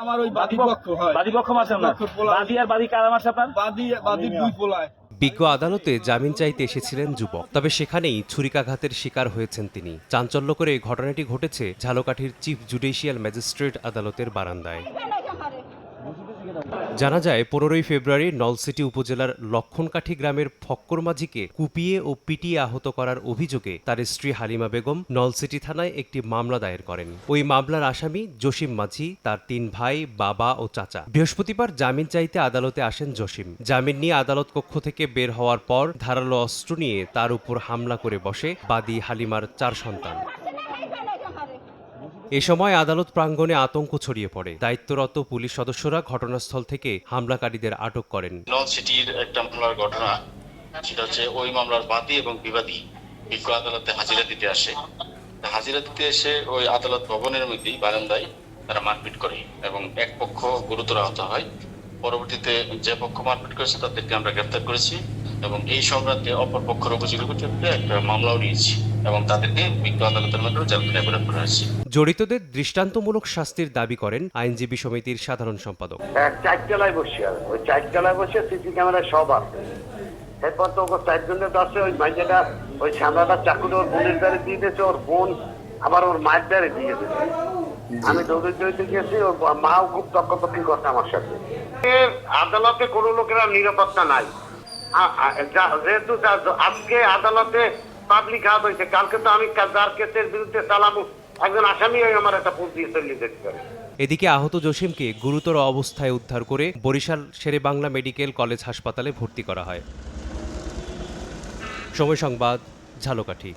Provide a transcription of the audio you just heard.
আমার ওই বাদীপক্ষ হয়। বাদীপক্ষ মারছে না? বাদী আর বাদী কারা মারছে আপনার? বাদী দুই পোলায়। বিজ্ঞ আদালতে জামিন চাইতে এসেছিলেন যুবক, তবে সেখানেই ছুরিকাঘাতের শিকার হয়েছেন তিনি। চাঞ্চল্যকর এই ঘটনাটি ঘটেছে ঝালকাঠির চিফ জুডিশিয়াল ম্যাজিস্ট্রেট আদালতের বারান্দায়। জানা যায় 15ই ফেব্রুয়ারি নলছিটি উপজেলার লক্ষণকাঠি গ্রামের ফক্কর মাঝিকে কুপিয়ে ও পিটিয়ে আহত করার অভিযোগে তার স্ত্রী হালিমা বেগম নলছিটি থানায় একটি মামলা দায়ের করেন। ওই মামলার আসামি জসিম মাঝি, তার 3 ভাই, বাবা ও চাচা। বৃহস্পতিবার জামিন চাইতে আদালতে আসেন জসিম। জামিন নিয়ে আদালত কক্ষ থেকে বের হওয়ার পর ধারালো অস্ত্র নিয়ে তার উপর হামলা করে বসে বাদী হালিমার 4 সন্তান। এ সময় আদালত প্রাঙ্গণে আতঙ্ক ছড়িয়ে পড়ে। দায়িত্বরত পুলিশ সদস্যরা ঘটনাস্থল থেকে হামলাকারীদের আটক করেন। নলছিটির একটা মামলার ঘটনা, সেটা হচ্ছে ওই মামলার বাদী এবং বিবাদী বিজ্ঞ আদালতে হাজিরা দিতে আসে। হাজিরা দিতে এসে ওই আদালত ভবনের মধ্যেই বারান্দায় তারা মারপিট করে এবং এক পক্ষ গুরুতর আহত হয়। পরবর্তীতে যে পক্ষ মারপিট করেছে তাদেরকে আমরা গ্রেফতার করেছি এবং এই সংক্রান্তে অপর পক্ষের অভিযোগের ভিত্তিতে একটা মামলাও নিয়েছি এবং তাদেরকে বিজ্ঞ আদালতের মাধ্যমে জেলখানায় প্রেরণ করা হয়েছে। জড়িতদের দৃষ্টান্তমূলক শাস্তির দাবি করেন আইনজীবী সমিতির সাধারণ সম্পাদক। চারতলায় বসে ওই চারতলায় বসে সিসি ক্যামেরায় সব আছে। এরপর তো ওর 4 জনের দশে ওই মাইজেটা ওই সামরাটা চাকুটা ওর বোনের দ্বারে দিয়ে দিয়েছে, ওর বোন আবার ওর মায়ের দ্বারে দিয়ে দিয়েছে। আমি দৌড়ে গেছি, ওর মাও খুব তর্কতর্কি করছে আমার সাথে। আদালতে কোনো লোকেরা নিরাপত্তা নাই। যেহেতু আজকে আদালতে পাবলিক হাত হয়েছে, কালকে তো আমি যার কেসের বিরুদ্ধে চালাম একজন আসামি আমার একটা পোস্ট দিয়ে চলে যেতে পারে। এদিকে আহত জসিমকে গুরুতর অবস্থায় উদ্ধার করে বরিশাল শেরেবাংলা মেডিকেল কলেজ হাসপাতালে ভর্তি করা হয়। সময় সংবাদ, ঝালকাঠি।